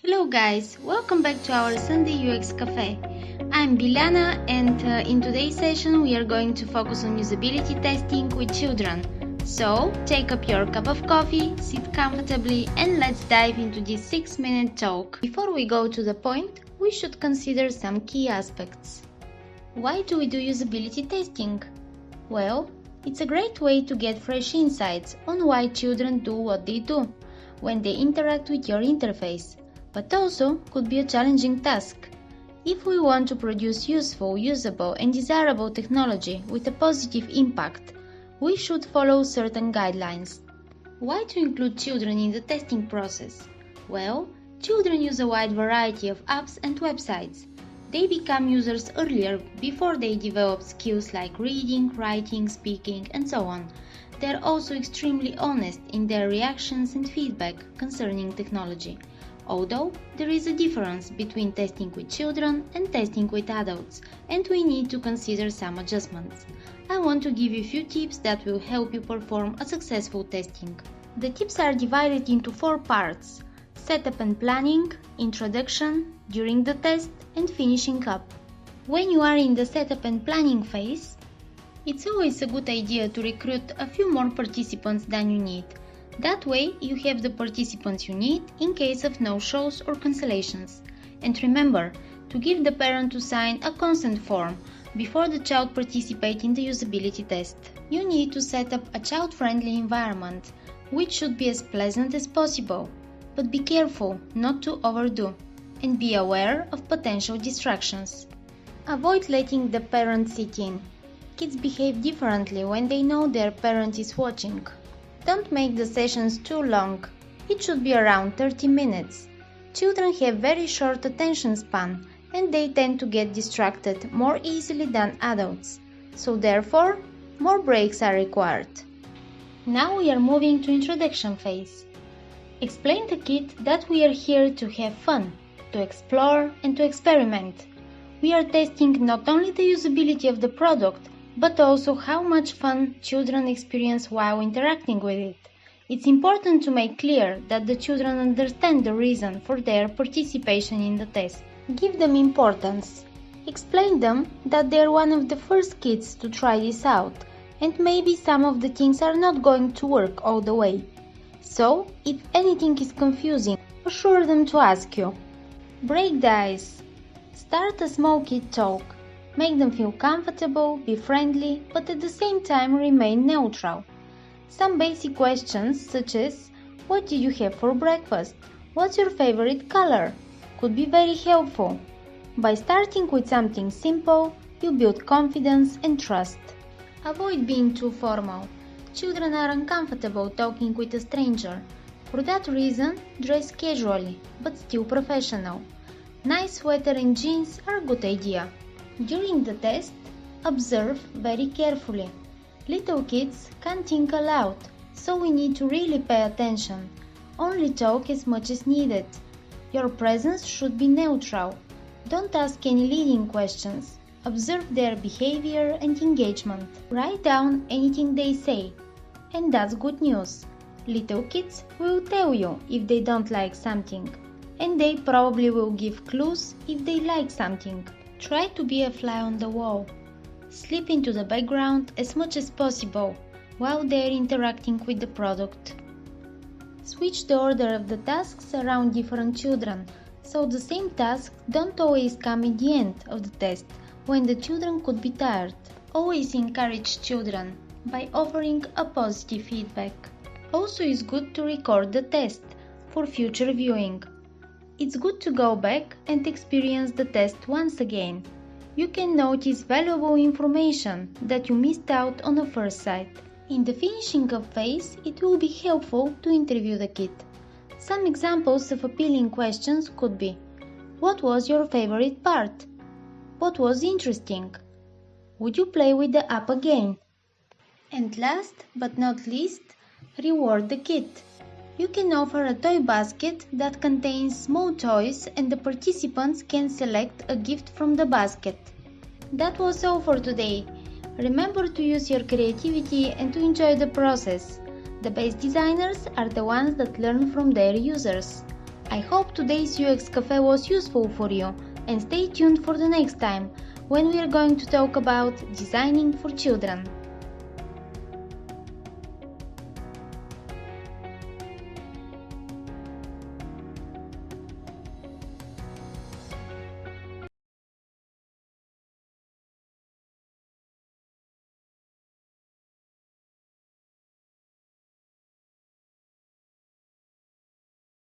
Hello guys, welcome back to our Sunday UX Cafe. I'm Biljana and in today's session we are going to focus on usability testing with children. So take up your cup of coffee, sit comfortably and let's dive into this 6-minute talk. Before we go to the point, we should consider some key aspects. Why do we do usability testing? Well, it's a great way to get fresh insights on why children do what they do when they interact with your interface. But also could be a challenging task. If we want to produce useful, usable and desirable technology with a positive impact, we should follow certain guidelines. Why to include children in the testing process? Well, children use a wide variety of apps and websites. They become users earlier before they develop skills like reading, writing, speaking and so on. They are also extremely honest in their reactions and feedback concerning technology. Although there is a difference between testing with children and testing with adults, and we need to consider some adjustments. I want to give you a few tips that will help you perform a successful testing. The tips are divided into 4 parts: setup and planning, introduction, during the test, and finishing up. When you are in the setup and planning phase, it's always a good idea to recruit a few more participants than you need. That way, you have the participants you need in case of no-shows or cancellations. And remember to give the parent to sign a consent form before the child participates in the usability test. You need to set up a child-friendly environment, which should be as pleasant as possible. But be careful not to overdo, and be aware of potential distractions. Avoid letting the parent sit in. Kids behave differently when they know their parent is watching. Don't make the sessions too long. It should be around 30 minutes. Children have very short attention span and they tend to get distracted more easily than adults. So therefore, more breaks are required. Now we are moving to introduction phase. Explain the kid that we are here to have fun, to explore and to experiment. We are testing not only the usability of the product, but also how much fun children experience while interacting with it. It's important to make clear that the children understand the reason for their participation in the test. Give them importance. Explain them that they are one of the first kids to try this out, and maybe some of the things are not going to work all the way. So, if anything is confusing, assure them to ask you. Break the ice. Start a small kid talk. Make them feel comfortable, be friendly, but at the same time remain neutral. Some basic questions such as, what did you have for breakfast? What's your favorite color? Could be very helpful. By starting with something simple, you build confidence and trust. Avoid being too formal. Children are uncomfortable talking with a stranger. For that reason, dress casually, but still professional. Nice sweater and jeans are a good idea. During the test, observe very carefully. Little kids can't think aloud, so we need to really pay attention. Only talk as much as needed. Your presence should be neutral. Don't ask any leading questions. Observe their behavior and engagement. Write down anything they say. And that's good news. Little kids will tell you if they don't like something, and they probably will give clues if they like something. Try to be a fly on the wall. Slip into the background as much as possible while they are interacting with the product. Switch the order of the tasks around different children, so the same tasks don't always come at the end of the test when the children could be tired. Always encourage children by offering a positive feedback. Also, it's good to record the test for future viewing. It's good to go back and experience the test once again. You can notice valuable information that you missed out on the first sight. In the finishing up phase, it will be helpful to interview the kid. Some examples of appealing questions could be: what was your favorite part? What was interesting? Would you play with the app again? And last but not least, reward the kid. You can offer a toy basket that contains small toys and the participants can select a gift from the basket. That was all for today. Remember to use your creativity and to enjoy the process. The best designers are the ones that learn from their users. I hope today's UX Cafe was useful for you, and stay tuned for the next time when we are going to talk about designing for children.